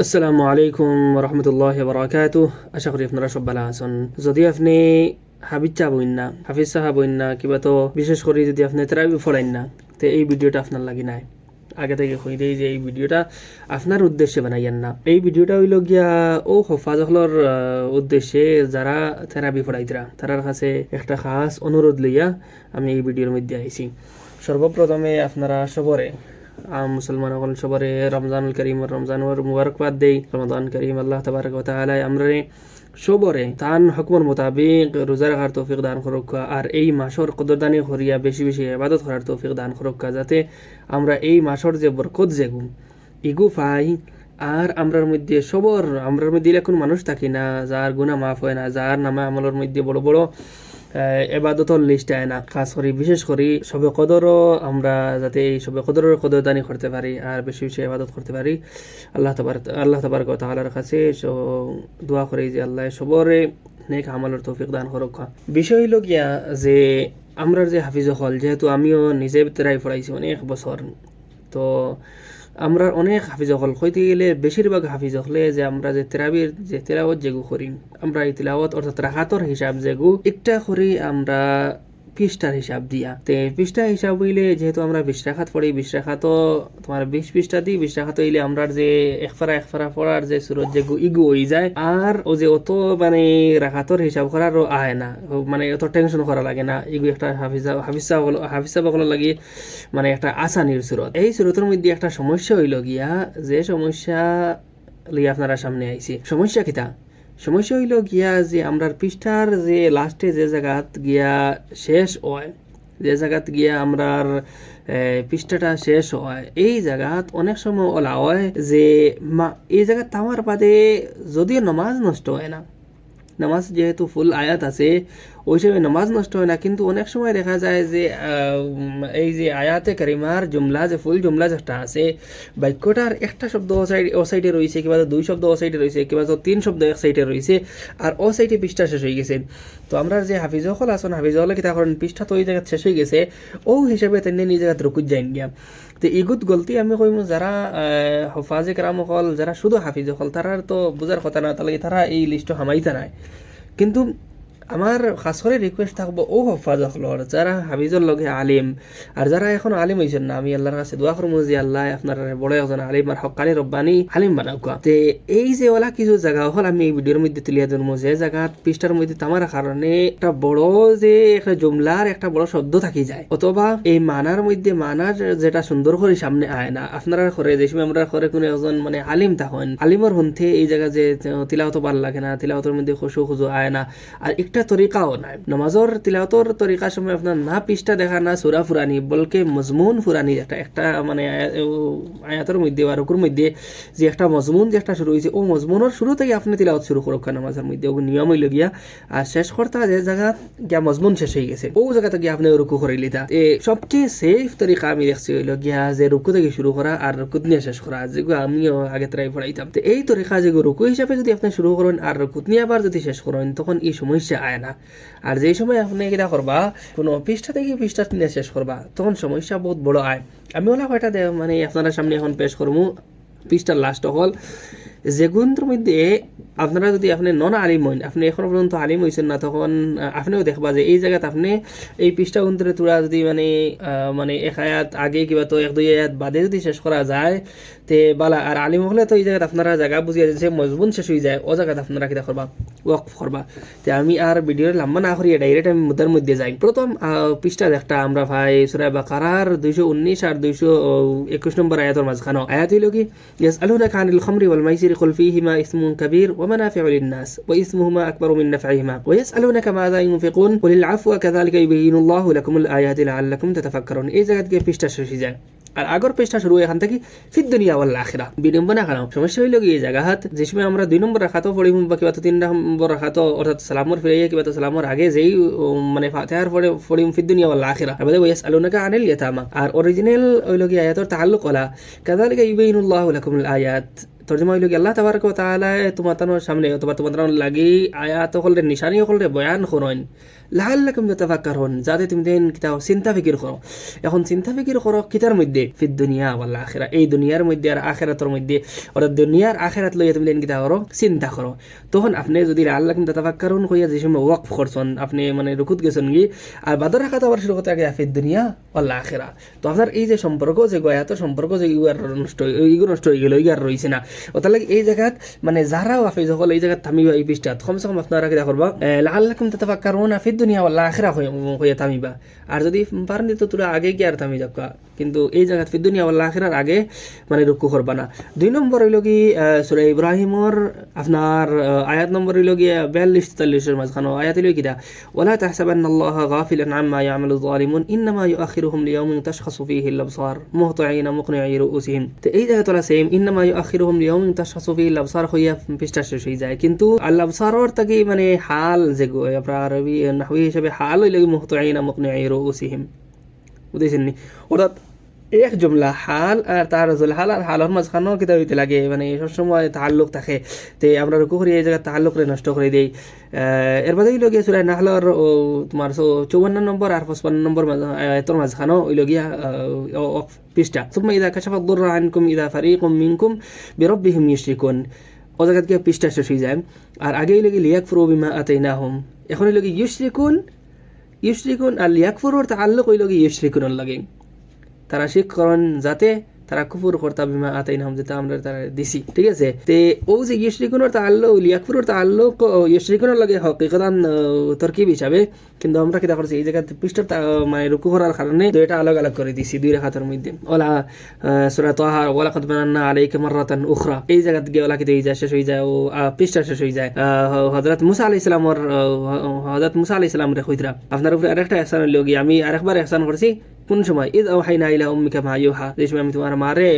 আসসালামু আলাইকুম রহমতুল্লাহি বারাকাতুহ। আশা করি আপনারা সব ভালো আছেন। যদি আপনি হাবিজ চাবইন না, হাফিজ সাহাবইন না, কিবা তো বিশেষ করে যদি আপনি তেরাবি পড়েন না, তো এই ভিডিওটা আপনার লাগি নাই। আগে থেকে কই দেই যে এই ভিডিওটা আপনার উদ্দেশ্যে বানাইয়েন না। এই ভিডিওটা হইল গিয়া ও হফাজহলর উদ্দেশ্যে যারা থেরাপি পড়াইতরা তারার কাছে একটা খাস অনুরোধ লইয়া আমি এই ভিডিওর মধ্যে আইছি। সর্বপ্রথমে আপনারা সবরে মুসলমান সকল সবরে রমজানুল করিম রমজানুর মুবারকবাদ দেই। রমজান করিম আল্লাহ তাবারক ওয়া তাআলা আমরে সবরে তান হুকুমের মোতাবিক রোজা রাখার তৌফিক দান করুক, আর এই মাসর কদরদানি করিয়া বেশি বেশি ইবাদত করার তৌফিক দান করুক, যাতে আমরা এই মাসর যে বরকত যেগু ইগু পাই। আর আমরার মধ্যে আমরার মধ্যে এখন মানুষ থাকি না যার গুনাহ মাফ হয় না, যার নামে আমলের মধ্যে বড় বড় এবাদতর লিস্ট আয় না। খাস করি বিশেষ করি সবে কদরও আমরা যাতে এই সবে কদরের কদরদানি করতে পারি আর বেশি বেশি এবাদত করতে পারি। আল্লাহ তাবারক ওয়া তাআলার কাছে দোয়া করি যে আল্লাহ সবরে নেক আমলের তৌফিক দান করুক। বিষয় হইল গিয়া যে আমরার যে হাফিজ হল, যেহেতু আমিও নিজে তেরাই পড়াইছি অনেক বছর, তো আমরা অনেক হাফিজ হল হইতে গেলে বেশিরভাগ হাফিজ হলে যে আমরা যে তেরাবির যে তেলাওয়াত যেগু করি, আমরা এই তেলাওয়াত অর্থাৎ রাকাতর হিসাব যেগু একটা করি আমরা পৃষ্ঠার হিসাব দিয়া। তে পৃষ্ঠা হিসাব হইলে যেহেতু আমরা 20 রাকাত পড়ি, 20 রাকাতও তোমার 20 পৃষ্ঠা দিই, 20 রাকাত হইলে আমরা যে একফারা পড়ার যে সুরত যেগু ইগু হয়ে যায়, আর ও যে অত মানে রাকাতর হিসাব করারও আয় না, মানে অত টেনশন করা লাগে না। ইগু একটা হাফিজা বকল লাগে মানে একটা আসানির সুরত। এই সুরতের মধ্যে একটা সমস্যা হইল গিয়া, যে সমস্যা লইয়া আপনারা সামনে আইছি। সমস্যা হইল গিয়া যে আমরা পৃষ্ঠার যে লাস্টে যে জায়গাত গিয়া শেষ হয়, যে জায়গাত গিয়া আমরার পৃষ্ঠাটা শেষ হয়, এই জায়গাত অনেক সময় ওলা হয় যে এই জায়গাত তামার বাদে যদিও নমাজ নষ্ট হয় না, নামাজ যেহেতু ফুল আয়াত আছে ওই সময় নামাজ নষ্ট হয় না, কিন্তু অনেক সময় দেখা যায় যে এই যে আয়াতে কারিমার জুমলা যে ফুল জুমলা যেটা আছে, বাক্যটার একটা শব্দ ও সাইডে রয়েছে, কিংবা 2 শব্দ ও সাইডে রয়েছে, কিংবা 3 শব্দ এক সাইডে রয়েছে, আর ও সাইডে পৃষ্ঠা শেষ হয়ে গেছে। তো আমরা যে হাফিজ হল আসুন, হাফিজ হলে কি তখন পৃষ্ঠা তো ওই জায়গায় শেষ হয়ে গেছে, ও হিসাবে তেমনি নিজ জায়গায় রুকুত যাই গিয়া। তো ইগুত গলতি আমি কইম যারা হফাজে কেরাম হল, যারা শুধু হাফিজ হল, তারার তো বোঝার কথা না, তাহলে তারা এই লিস্ট হামাইতে নাই। কিন্তু আমার খাস করে রিকোয়েস্ট থাকবো ও হফাজ হলর যারা হাফিজর লগে আলিম, আর যারা এখন আলিম হয়েছেন না, আমি আল্লাহর কাছে দোয়া করবো যে আল্লাহ আপনার বড় একজন আলিম আর হকানি রব্বানি আলিম বানাওকা। তে এই যে ওলা কিছু জায়গা হল আমি এই ভিডিওর মধ্যে তুলিয়া ধরবো, যে জায়গা পৃষ্ঠার মধ্যে তামার কারণে একটা বড় যে একটা জুমলার একটা বড় শব্দ থাকি যায়, অথবা এই মানার মধ্যে মানার যেটা সুন্দর করে সামনে আয় না। আপনারা করে যে সময় আমরা করে কোনো একজন মানে আলিম থাকেন, আলিমর হন্থে এই জায়গা যে তিলাওয়াত ভালো লাগে না, তিলাওয়াতের মধ্যে খুশু আয় না, আর একটা তরিকাও নাই। নামাজের তিলাওয়াতের তরিকার সময় আপনার না পৃষ্ঠা দেখা না সূরা ফুরানি, বলকে মজমুন ফুরানি একটা মানে আয়াতের মধ্যে বা রুকুর মধ্যে যে একটা মজমুন যে একটা শুরু হয়েছে, ও মজমুনের শুরু থেকে আপনি তিলাওয়াত শুরু করুক নামাজের মধ্যে, ও নিয়ম হইল গিয়া। আর শেষ করতে যে জায়গা গিয়া মজমুন শেষ হয়ে গেছে, ও জায়গা থেকে আপনি রুকু করে লিতা। সবচেয়ে সেফ তরিকা আমি দেখছি হইল গিয়া যে রুকু থেকে শুরু করা আর রুকুত নিয়ে শেষ করা, যেগুলো আমিও আগে ট্রাই পড়াইতাম। তো এই তরিকা যেগুলো রুকু হিসাবে যদি আপনি শুরু করেন আর রুকুত নিয়ে আবার যদি শেষ করেন, তখন এই সমস্যা আয় না। আর যেই সময় আপনি এটা করবা কোনো পৃষ্ঠা থেকে পৃষ্ঠা নিয়ে শেষ করবা, তখন সমস্যা বহুত বড় আয়। আমি ওলা কয়টা মানে আপনারা সামনে এখন পেশ করবো। পৃষ্ঠার লাস্ট হল যেগুলোর মধ্যে আপনারা যদি আপনি নন আলিম হইন, আপনি এখনো পর্যন্ত আলিম হয়েছেন না, তখন আপনিও দেখবা যে এই জায়গাতে আপনি এই পৃষ্ঠা অন্তরে তোরা যদি মানে 1 আয়াত আগে কিবা তো 1-2 আয়াত বাদে যদি শেষ করা যায় তে বালা। আর আলিম হলে তো এই জায়গাতে আপনারা জায়গা বুঝিয়ে যে মজবুন শেষ হয়ে যায়, ও জায়গাতে আপনারা কিতা করবা ওয়াকফ করবা। তো আমি আর ভিডিওর লম্বা না করিয়ে ডাইরেক্ট আমি মুদ্রার মধ্যে যাই। প্রথম পৃষ্ঠা একটা আমরা ভাই সূরা বাকারার 219 আর 221 নম্বর আয়াতের মাঝখানে আয়াত হইল কি, ইয়াসআলুনাকা আনিল খামরি ওয়াল মাইসিরি কুল ফীহিমা ইসমুন কাবীর ওয়া মানাফিউ লিন-নাস ওয়া ইসমুহুমা আকবারু মিন নাফ'ইহিমা ওয়া ইয়াসআলুনাকা মাযা ইউনফিকুন কুলিল আফওয়া কাযালিকা ইউবাইয়িনুল্লাহু লাকুমুল আয়াতি লাআল্লাকুম তাতাফাক্কারুন। এই জায়গা থেকে পৃষ্ঠা শেষ হয়ে যায়। আর আগর পৃষ্ঠা শুরু এখান থেকে ফিদ দুনিয়া ওয়াল আখিরা, বিড়ম্বনা কারণ সমস্যা হইল কি এই জায়গাত যে সময় আমরা 2 নম্বর রাখাতও পড়িম বা কিবা 3 নম্বর রাখাতও, অর্থাৎ সালামর ফিরাইয়া কিবা সালামর আগে যেই মানে ফাতিহার পরে পড়িম ফিদ দুনিয়া ওয়াল আখিরা, আবার ইয়াসআলুনাকা আনিল ইয়াতামা। আর অরিজিনাল হইল কি আয়াতের তাআল্লুক ওলা কাযালিকা ইউবাইয়িনুল্লাহু লাকুমুল আয়াত। তর্জমা হইল কি আল্লাহ তাবারক ওয়া তাআলা তোমার সামনে অথবা তোমার লাগি আয়াত হলরে নিশানি হলরে বয়ান করুন লাআল্লাকুম তাতাফাক্কারুন, যাতে তুমি দেন কিতা চিন্তা ফিকির করো। এখন চিন্তা ফিকির করো কিতার মধ্যে, ফিদ দুনিয়া ওয়াল আখিরা, এই দুনিয়ার মধ্যে আর আখিরাতের মধ্যে, অর্থাৎ দুনিয়ার আখিরাত লইয়া তুমি দেন কিতা করো, চিন্তা করো। তখন আপনি যদি লাআল্লাকুম তাতাফাক্কারুন কইয়া যে সময় ওয়াকফ করছেন, আপনি মানে রুকুত গেছেন কি আর বাদর রাখাত আবার শুরু করতে আগে ফিদ দুনিয়া ওয়াল আখিরা, তো আপনার এই যে সম্পর্ক যে গয়াত সম্পর্ক যে ইগো নষ্ট হয়ে গেল, ইগার রয়েছে না। ওটার লাগে এই জায়গাত মানে যারা হাফিজ সকল এই জায়গাত থামিবা, এই পৃষ্ঠাত কমসে কম আপনারা কিতা করবা লাআল্লাকুম তাতাফাক্কারুন ফিদ দুনিয়া ওয়াল আখিরা হইয়া থামিবা। আর যদি পারেন তো তোরা আগে কি আর থামি যাবা, কিন্তু এই জায়গাত ফিদ দুনিয়া ওয়াল আখিরার আগে মানে রুকু করবা না। 2 নম্বর হইল কি সূরা ইব্রাহিমর আপনার আয়াত নম্বর হইল কি 42-43 মাঝখানো আয়াত হইল কিটা ওয়ালা তাহসাবান্নাল্লাহা গাফিলান আম্মা ইয়ামালু যালিমুন ইন্নামা ইউআখিরুহুম লিয়াউমিন তাশখাসু ফীহি আল-আবসার মুহতাঈনা মুকনিঈ রুউসিহিম। তো এই জায়গা তোলা সেম ইন্নামা ইউআখিরুহুম লিয়াউমিন তাশখাসু ফীহি আল-আবসার হইয়া পৃষ্ঠা শেষ হয়ে যায়, কিন্তু আল-আবসারর তাকি মানে হাল যে গো আপনার আরবি নাহওয়ি হিসাবে হাল হইল মুহতাঈনা মুকনিঈ রুউসিহিম, বুঝছেন নি? অর্থাৎ এক জুমলা হাল আর তার হাল আর হালর মাঝখানেও কিতা হইতে লাগে, মানে সবসময় তাল্লুক থাকে। তে আমরা রুকু করি এই জায়গায় তাল্লুকরে নষ্ট করে দেই। এর বাদে হইল গিয়া সূরা নাহলর তোমার 54 নম্বর আর 55 নম্বর আয়াতের মাঝখানেও হইল গিয়া পৃষ্ঠা সুম্মা ইযা কাশাফা দুররা আনকুম ইযা ফারিকুম মিনকুম বিরাব্বিহিম ইউশরিকুন, ও জায়গা গিয়া পৃষ্ঠা শেষ হয়ে যায়। আর আগে হইল গিয়া লিয়াকফুরু বিমা আতাইনাহুম, এখন হইল গিয়া ইউশরিকুন আর লিয়াকফুরুর তাআল্লুক হইল গিয়া ইউশরিকুনের লাগে, তারা শিখ করেন যাতে তারা কুফর করতা বিমা আতাইনাহুম, যেটা আমরা তারা দিছি, ঠিক আছে? তে ও যে ইউশরিকুনের তাআল্লুক লিয়াকফুরুর তাআল্লুক ইউশরিকুনের লাগে হকিকতান তরকিব হিসাবে, কিন্তু আমরা কিটা করছি এই জায়গাতে পৃষ্ঠার মানে রুকু করার কারণে তো এটা আলাদা আলাদা করে দিছি 2 রাকাতের মধ্যে। ওলা সূরা তাহা ওয়ালাকাদ বানান্না আলাইকা মাররাতান উখরা, এই জায়গাতে গিয়ে ওলা কিতে এই যায় শেষ হয়ে যায়, ও পৃষ্ঠা শেষ হয়ে যায়। হযরত মুসা আলাইহিস সালামের কইতরা আপনার উপরে আরেকটা ইহসান হলো কি আমি আরেকবার ইহসান করছি কোন সময় ইদ আওহাইনা ইলা উম্মিকা মা ইউহা, যে সময় আমি তোমার মারে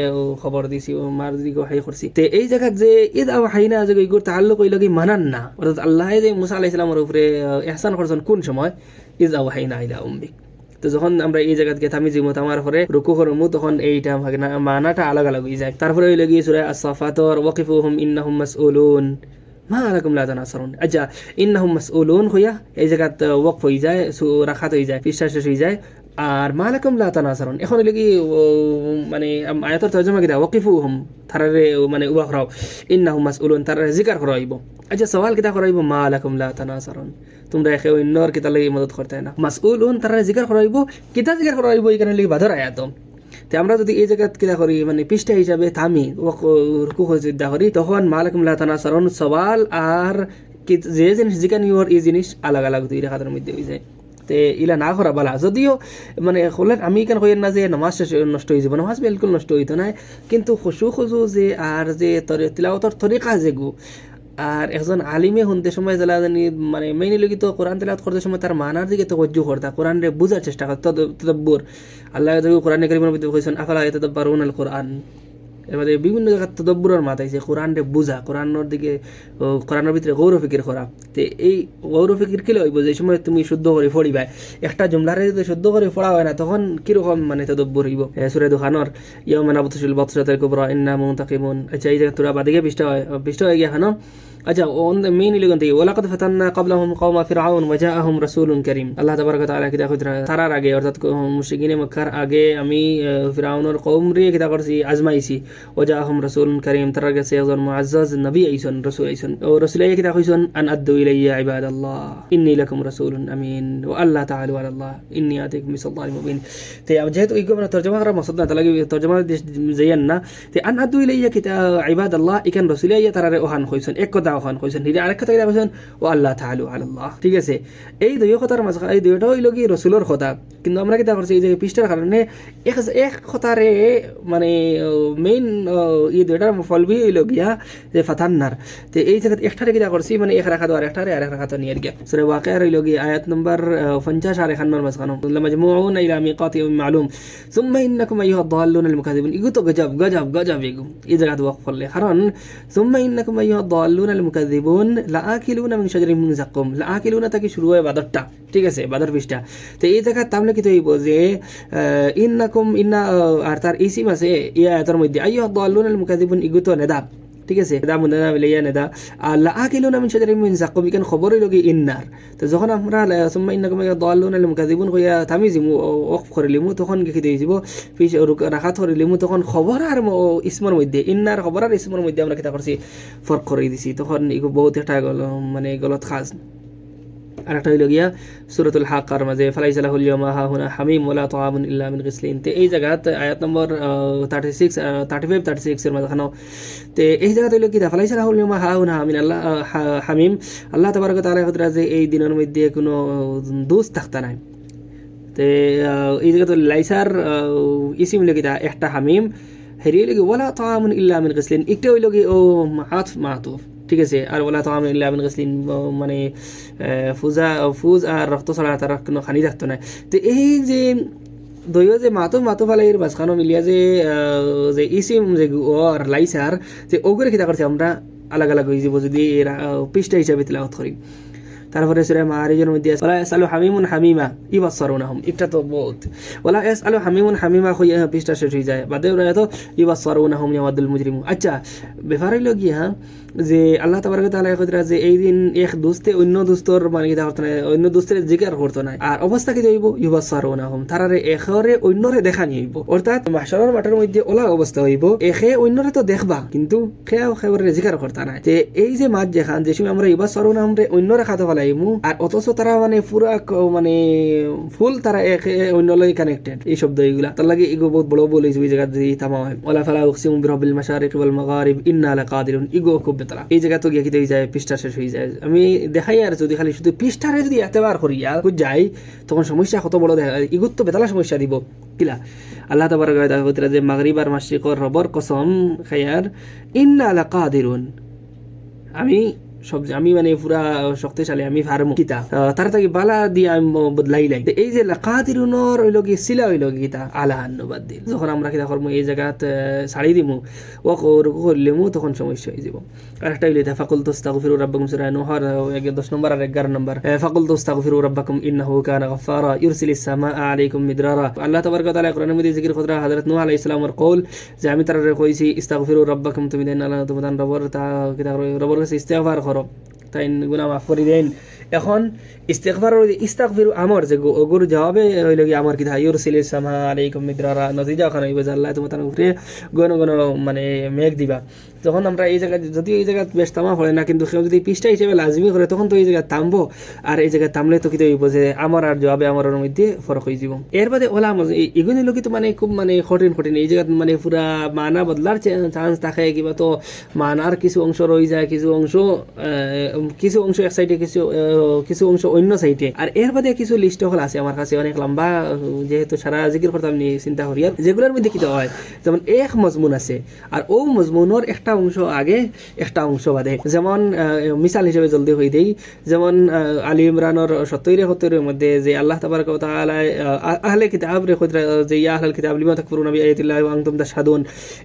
খবর দিছি ও মার দিকে ওহাই করছি। তে এই জায়গাত যে ইদ আওহাইনা যে ইগুর তাআল্লুক হইল কি মানান না, অর্থাৎ আল্লাহ যে মুসা আলাইহিস সালামের উপরে ইহসান করছেন কোন সময় ইদ আওহাইনা ইলা উম্মিক। তো যখন আমরা এই জায়গাতে থামি জিমত আমার পরে রুকু করমু তখন এইটা মানাটা আলাদা আলাদা হয়ে যায়। তারপরে হইল গিয়ে সূরা আস-সাফাতর ওয়াকিফুহুম ইন্নাহুম মাসউলুন মা লাকুম লা তানাসারুন, আচ্ছা ইন্নাহুম মাসউলুন হইয়া এই জায়গাত ওয়াকফ হয়ে যায়, রাখাত হয়ে যায়, পৃষ্ঠা শেষ হয়ে যায়। আর মা লাকুম লা তানাসারুন এখন হইল কি মানে আয়াতের তরজমা কিটা ওয়াকিফুহুম তারারে মানে উবা করাও, ইন্নাহুম মাসউলুন তারারে জিকার করাইব। আচ্ছা সওয়াল কিটা করাইব মা লাকুম লা তানাসারুন, তোমরা একে অন্যর কিতা লাগি মদত করতে না, মাসউলুন তারারে জিকার করাইব, কিতা জিকার করাইব এখানে লাগি বাদর আয়াত। তে আমরা যদি এই জায়গা কিতা করি মানে পৃষ্ঠা হিসাবে থামি রুকু হয়ে সিদ্ধা করি তখন মা লাকুম লা তানাসারুন সওয়াল আর যে জিনিস জিকানি ওর এই জিনিস আলাদা আলাদা 2 রাকাতের মধ্যে হয়ে যায়। তে ইলা না করা বালা, যদিও মানে হলে আমি কেন কই না যে নামাজ নষ্ট হয়ে যাব, নামাজ বিলকুল নষ্ট হইতো না, কিন্তু খুশু যে আর যে তিলাওয়াতের তরিকা যেগু আর একজন আলিমে শুনতে সময় জ্বালা জানি মানে মেইনলি লোক তো কোরআন তেলাওয়াত করতে সময় তার মানার দিকে তওয়াজ্জু করতা, কোরআনরে বুঝার চেষ্টা করতা, তদাব্বুর। আল্লাহ যখন কোরআনে কারীমের মধ্যে কইছেন আফালা ইয়াতাদাব্বারুনাল কোরআন, এর মধ্যে বিভিন্ন জায়গায় তদব্বুরের মাথাইছে কোরআনরে বুঝা, কোরআনের দিকে কোরআনের ভিতরে গৌর ফিকির করা। তে এই গৌর ফিকির কিলে হইব যে সময় তুমি শুদ্ধ করে পড়িবা, একটা জুমলারে যদি শুদ্ধ করে পড়া হয় না তখন কিরকম মানে তদব্বুর হইব। সূরা দুখানর ইয়াউমা নাবতুল বাতশাতাল কুবরা ইন্না মুনতাকিমুন, আচ্ছা এই জায়গা তোরা বাদিকে পৃষ্ঠা হয়ে গিয়া খানো। আচ্ছা মেইন লিগন থেকে ওয়ালাকাদ ফাতান্না ক্বাবলাহুম কওমা ফিরআউন ওয়া জাআহুম রাসূলুন কারীম, আল্লাহ তাবারাক ওয়া তাআলা কিতা কইরা তারার আগে অর্থাৎ মুশরিকিনে মক্কার আগে আমি ফিরআউনের কওমরে কিতা করছি আজমাইছি, ওয়া জাআহুম রাসূলুন কারীম তারার কাছে একজন মুআজ্জাজ নবী আইছেন, রাসূল আইছেন, ও রাসূল আইয়া কিতা কইছেন আন আদু ইলাইয়া ইবাদাল্লাহ ইন্নী লাকুম রাসূলুন আমিন ওয়া আল্লাহ তাআলা আলাল্লাহ ইন্নী আতিকুম বিসাল্লাহি মুবিন। তে যেহেতু এই মানে তরজমা করা মাকসাদ না তালাকি তরজমা যাইয়ান না, তে আন আদু ইলাইয়া কিতা ইবাদাল্লাহ ইকান রাসূল আইয়া তারারে ওহান কইছেন এক কথা ওখান কইছেন, আরেক কথা কিতা কইছেন ও আল্লাহ তাআলা আলাল্লাহ, ঠিক আছে? এই দুই কথার মাঝখানে এই দুইটা হইল কি রাসূলের কথা, কিন্তু আমরা কিতা করছি এই যে পৃষ্ঠার কারণে এক কথারে মানে মেইন এই দুইটার ফলবি হইল গিয়া যে ফাতান্নার। তে এই জায়গায় একটারে কিতা করছি মানে এক রাখাত আর একটারে আরেক রাখাত নিয়ে গিয়া সূরা ওয়াকিয়া হইল গিয়া আয়াত নম্বর 50 আর 51 মাঝখানে লামাজমুউনা ইলা মিকাতিন মালুম সুম্মা ইন্নাকুম আইয়ুহাদ দাল্লুনাল মুকাযিবুন, ইগু তো গজব এগু এই জায়গা ওয়াকফ করলে, কারণ সুম্মা ইন্নাকুম আইয়ুহাদ দাল্লুনাল মুকাযিবুন লাআকিলুনা মিন শাজারিন মিন যাক্কুম, লাআকিলুনা থেকে শুরু হয় বাদরটা, ঠিক আছে? বাদর পৃষ্ঠা। তো এই জায়গা তাহলে কি হইব যে ইন্নাকুম ইন্না আর তার ইসিম আছে এই আয়াতের মধ্যে আইয়ুহাদ দাল্লুনাল মুকাযিবুন ইগু তো নেদা, ঠিক আছে দা মুনা বলে নেদা আল্লাহ আকিলুনা মিন শাজারিন মিন যাকুম ইকান খবরই লগে ইন্নার তো যখন আমরা সুম্মা ইন্নাকুম দাল্লুনা আল মুকাযিবুন কইয়া তামিজিমু ওয়াকফ করিলিমু তখন কি দেই দিব পিছ রাখাত করিলিমু তখন খবর আর ইসমর মধ্যে ইন্নার খবর আর ইসমর মধ্যে আমরা কিতা করছি ফরক করে দিছি তখন ইগো বহুত একটা মানে গলত খাস আর একটা হইল গিয়া সূরাতুল হাক্কার মাঝে ফালাইসা লাহুল ইয়াওমা হাহুনা হামিম ওয়ালা তাআমুন ইল্লা মিন গিসলিন তে এই জায়গাত আয়াত নম্বর 36 35 36 এর মাঝখানে তে এই জায়গাতে হইল কি ফালাইসা লাহুল ইয়াওমা হাহুনা হামিন আল্লাহ হামিম আল্লাহ তাবারক ওয়া তাআলা কতরা যে এই দিনের মধ্যে কোনো দোষ থাকতা নাই তে এই জায়গাতে লাইসার ইসিম লগিতা একটা হামিম হেরি লগি ওয়ালা তাআমুন ইল্লা মিন গিসলিন একটা হইল কি ও আতফ মাতুফ ঠিক আছে আর ওলা তাআমুন ইল্লা মিন গিসলিন মানে ফুজ আর রক্ত ছাড়া তার কোনো খানি থাকতো না তো এই যে দইও যে মাতো ফালাইয়ের মাঝখানো মিলিয়া যে ইসিম যে ও আর লাইসার যে ওগুলো কিতা করছে আমরা আলাগ আলাগ হয়ে যাব যদি পৃষ্ঠা হিসাবে তিলাওয়াত করি তারপরে সূরা মাআরিজের মধ্যে ওয়ালা ইয়াসআলু হামিমুন হামিমা ইবাসসারুনাহুম এটা তো বহুত ওয়ালা ইয়াসআলু হামিমুন হামিমা কইয়া পৃষ্ঠা শেষ হয়ে যায় বাদে ওরা তো ইবাসসারুনাহুম ইয়াওয়াদুল মুজরিমু আচ্ছা ব্যাপার হইল গিয়া যে আল্লাহ তাবারক ওয়া তাআলা কইরা যে এই দিন এক দোস্তে অন্য দোস্তর মানে কিতা করতে না অন্য দোস্তের জিকির করতে না আর অবস্থা কি হইব ইবাসসারুনাহুম তারারে এখরে অন্যরে দেখানি হইব অর্থাৎ মাহশারের মাঠের মধ্যে ওলা অবস্থা হইব এখে অন্যরে তো দেখবা কিন্তু খেয়ারে জিকির করতে না যে এই যে মাছ যেখান যে সময় আমরা ইবাসসারুনাহুম রে অন্যরে খাতে আর অথচ তারা মানে পুরা মানে ফুল তারা একে অন্য লগে কানেক্টেড এই শব্দ এইগুলা তার লাগে ইগো বহুত বড় বলে এই জায়গা যদি থামা হয় ওয়ালা ফালা উকসিমু বিরাব্বিল মাশারিক ওয়াল মাগারিব ইন্না লাকাদিরুন ইগো খুব বেতলা এই জায়গা তো গিয়ে কি যায় পৃষ্ঠা শেষ হয়ে যায় আমি দেখাই আর যদি খালি শুধু পৃষ্ঠারে যদি এতবার করি আর যাই তখন সমস্যা কত বড় দেখা ইগো তো বেতলা সমস্যা দিব কিলা আল্লাহ তাবারক ওয়া তাআলা যে মাগরিব আর মাশরিকর রবর কসম খায়ার ইন্না লাকাদিরুন আমি মানে পুরা শক্তিশালী আমি ফার্মু কিতা তার থেকে বালা দিয়ে আমি বদলাই লাই এই যে লাকাদিরুনর হইল কি সিলা হইল কিতা আলাহান বাদিল যখন আমরা কিতা করবো এই জায়গাত ছাড়ি দিমু ও করলেমু তখন সমস্যা হয়ে যাব আর একটা হইলে ফাকুল তাস্তাগফিরু রাব্বাকুম সূরা নূহর 10 নম্বর আর 11 নম্বর ফাকুল তাস্তাগফিরু রাব্বাকুম ইন্নাহু কানা গফফারা ইরসিলিস সামাআ আলাইকুম মিদরারা আল্লাহ তাবারক ওয়া তাআলা কোরআনের মধ্যে জিকির করা হযরত নূহ আলাইহিস সালামের কওল যে আমি তারে কইছি ইস্তাগফিরু রাব্বাকুম তুমি দেন আল্লাহ তোমাদের রবের তা কিতা রবের কাছে ইস্তিগফার করো তাই গুনাহ মাফ করে দেন এখন ইস্তাগফিরু আমর যে ওগুর জবাবে হইল কি আমার কিতা ইউরসিলিস সামা আলাইকুম মিদরারা নতিজা ওখানে হইবে যে আল্লাহ তোমাদের উপরে গণ মানে মেঘ দিবা যখন আমরা এই জায়গায় যদি এই জায়গায় বেশ তামা হয় না কিন্তু কেউ যদি পৃষ্ঠা হিসেবে লাজমি করে তখন তো এই জায়গায় থামবো আর এই জায়গায় থামলে তো কিতা হইব যে আমার আর জবাবে আমার মধ্যে ফরক হয়ে যাব এর বাদে ওলা এগুলি লোক তো মানে খুব মানে কঠিন এই জায়গায় মানে পুরা মানা বদলার চান্স থাকে কিবা তো মানার কিছু অংশ রয়ে যায় কিছু অংশ এক সাইডে কিছু অংশ অন্য সাইডে আর এর বাদে কিছু লিস্ট হল আছে আমার কাছে অনেক লম্বা যেহেতু সারা জিকির করতাম নি চিন্তা করি আর যেগুলোর মধ্যে কিতা হয় যেমন এক মজমুন আছে আর ও মজমুনের একটা অংশ আগে একটা অংশ বাদে যেমন মিসাল হিসেবে জলদি হয়ে দেই যেমন আলী ইমরানের 70-71 মধ্যে যে আল্লাহ তাবারক ওয়া তাআলা আহলে কিতাব রে কইরা যে ইয়া আহলে কিতাব লিমা তাকফুরুনা বিআয়াতিল্লাহি ওয়া আনতুম তাশহাদুন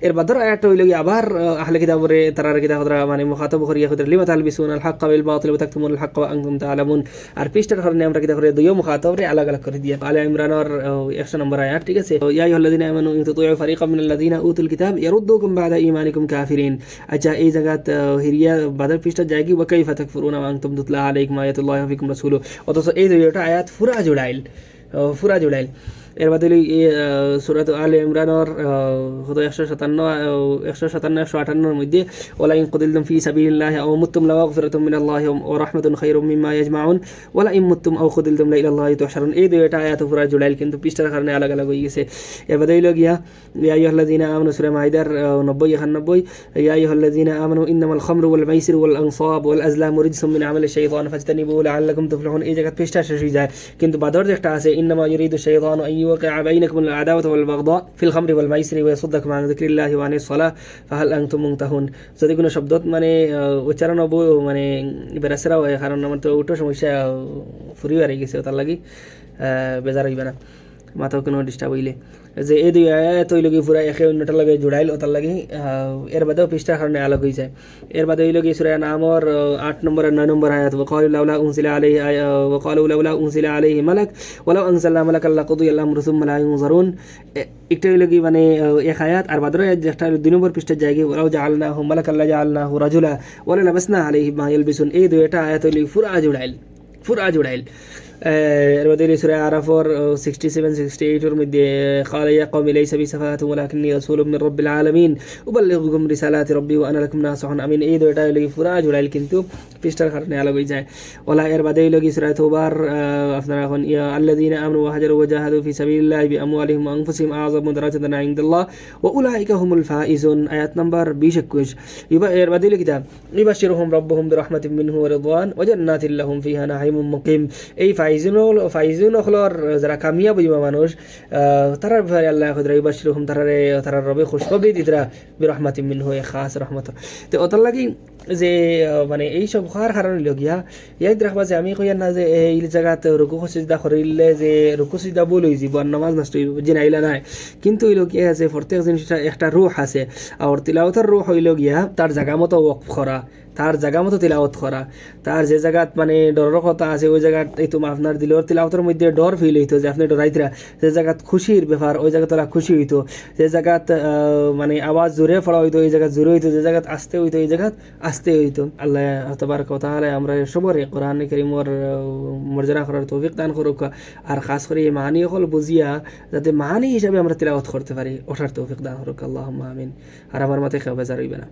এর বাদর আয়াতটা হইল আবার আহলে কিতাব রে তারার কিতাব মানে মুখাতাব করিয়া কইরা লিমা তালবিসুনাল হাক্কা বিল বাতিল ওয়া তাকতুমুনাল হাক্কা ওয়া আনতুম তাআলামুন আর পৃষ্ঠার কারণে আমরা কিতা করে দুইও মুখাতাব রে আলাদা আলাদা করে দিয়া আলী ইমরানের 100 নম্বর আয়াত ঠিক আছে ইয়া আইয়ুহাল্লাযিনা আমানু ইন তুতিউ ফারিকাম মিনাল্লাযিনা উতুল কিতাব ইয়ারুদ্দুকুম বা'দা ঈমানিকুম কাফিরিন আচ্ছা এই জায়গাত হিরিয়া বাদর পৃষ্ঠা জায়গি ওয়া কাইফা তাকফুরুনা ওয়া আনতুম তুতলা আলাইকুম আয়াতুল্লাহি ওয়া ফিকুম রাসূলু অথচ এই দুইটা আয়াত পুরা জুড়াইল এর বাদে সূরাত আলে ইমরানের 157-158 মধ্যে ওয়ালা ইন কুতিলতুম ফি সাবিলিল্লাহি আও মুততুম লামাগফিরাতুম মিনাল্লাহি ওয়া রাহমাতুন খায়রুম মিম্মা ইয়াজমাউন ওয়ালা ইন মুততুম আও কুতিলতুম লা ইলাল্লাহি তুহশারুন এই দুইটা আয়াত পুরা জুড়াইল কিন্তু পৃষ্ঠার কারণে আলাদা আলাদা হয়ে গেছে এর বাদে হইল গিয়া ইয়া আইয়ুহাল্লাযিনা আমানু সূরা মাইদার 90-91 ইয়া আইয়ুহাল্লাযিনা আমানু ইন্নামাল খামরু ওয়াল মাইসিরু ওয়াল আনসাব ওয়াল আজলামু রিজসুম মিন আমালি শাইতান ফাজতানিবু লাআল্লাকুম তুফলিহুন এই জায়গা পৃষ্ঠা শেষ হয়ে যায় কিন্তু বাদর একটা আছে ইন্নামা ইউরিদু শাইতানু وقع بينكم العداوة والبغضاء في الخمر والميسر ويصدكم عن ذكر الله وعن الصلاة فهل أنتم منتهون যদি কোনো শব্দ মানে উচ্চারণ মানে বেরাসরা হয় কারণ আমার তো ওটা সমস্যা ফুরিয়ে গেছে তার লাগি বেজার হইবে না মাথাও কোনো ডিস্টার্ব হইলে যে এই দুই আয়াত হইল কি পুরা একে অন্যটার লাগে জোড়াইল ওটার লাগে এর বাদেও পৃষ্ঠার কারণে আলোক হয়ে যায় এর বাদে হইল কি সূরা নামর 8 নম্বর আর 9 নম্বর আয়াত ওয়াকালু লাউলা উনজিলা আলাইহি ওয়াকালু লাউলা উনজিলা আলাইহি মালাক ওয়ালাউ আনজালনা মালাকাল লাকুদিয়া আল-আমরু সুম্মা লা ইউনজারুন একটা হইল কি মানে এক আয়াত আর বাদর আয়াত যেটা 2 নম্বর পৃষ্ঠার জায়গায় ওয়ালাউ জাআলনাহু মালাকাল লা জাআলনাহু রাজুলা ওয়ালা লাবাসনা আলাইহি মা ইয়ালবিসুন এই দুইটা আয়াত হইল পুরা জুড়াইল এর মধ্যে সূরা আরাফর 67 68 এর মধ্যে قال يا قوم ليس بي سفاهة ولكني رسول من رب العالمين أبلغكم رسالات ربي وأنا لكم ناصح أمين এই দুইটা লাগি পুরা জুড়াইল কিন্তু পৃষ্ঠার কারণে আলাদা হয়ে যায় ওলা এর বাদে লাগি সূরা তওবার আপনারা এখন ইয়া আল্লাযীনা আমানু ওয়া হাজারু ওয়া জাহাদু ফি সাবিলিল্লাহি বিআমওয়ালিহিম ওয়া আনফুসিহিম আ'যামু দারাজাতান ইনদাল্লাহ ওয়া উলাইকা হুমুল ফাইজুন আয়াত নাম্বার 20 21 এর বাদে লাগি ইবাশশিরুহুম রাব্বুহুম বিরহমাতিন মিনহু ওয়া রিদওয়ান ওয়া জান্নাতিন লাহুম ফিহা নাঈমুম মুকিম এই ফাইজুন হলর যারা কামিয়াব হইবা মানুষ তারার ব্যাপারে আল্লাহ খুদরা ইবাশশিরুহুম তারার রবে খুশখবরি দিতরা বিরহমাতিন মিনহু খাস রহমত তো ওটার লাগি যে মানে এই সব খার কারণে লগিয়া ইয়াদ রাখবা যে আমি কইয়া না যে এই জায়গাতে রুকু সিজদা করিলে যে রুকু সিজদা বল হই যাব নামাজ নষ্ট হইব যে নাইলা নাই কিন্তু এই লগিয়া আছে প্রত্যেক জিনিসটা একটা রূহ আছে আর তিলাওয়াতের রূহ হইল গিয়া তার জায়গা মতো ওয়াকফ করা তার জায়গা মতো তিলাওয়াত করা তার যে জায়গাত মানে ডরের কথা আছে ওই জায়গাত এই তো আপনার দিলের তিলাওয়াতের মধ্যে ডর ফিল হইতো যে আপনি ডরাইতরা যে জায়গাত খুশির ব্যাপার ওই জায়গাত তারা খুশি হইতো যে জায়গাত মানে আওয়াজ জোরে পড়া হইতো এই জায়গাত জোরে হইতো যে জায়গাত আসতে হইতো এই জায়গাত আসতে হইতো আল্লাহ তাবারক ওয়া তাআলা আমরা সবরে কোরআন কারীমের মর্যাদা করার তৌফিক দান করুক আর খাস করে এই মানি হল বুঝিয়া যাতে মানি হিসাবে আমরা তিলাওয়াত করতে পারি ওঠার তৌফিক দান করুক আল্লাহুম্মা আমিন আর আমার মতে কেউ বেজার হইবে না।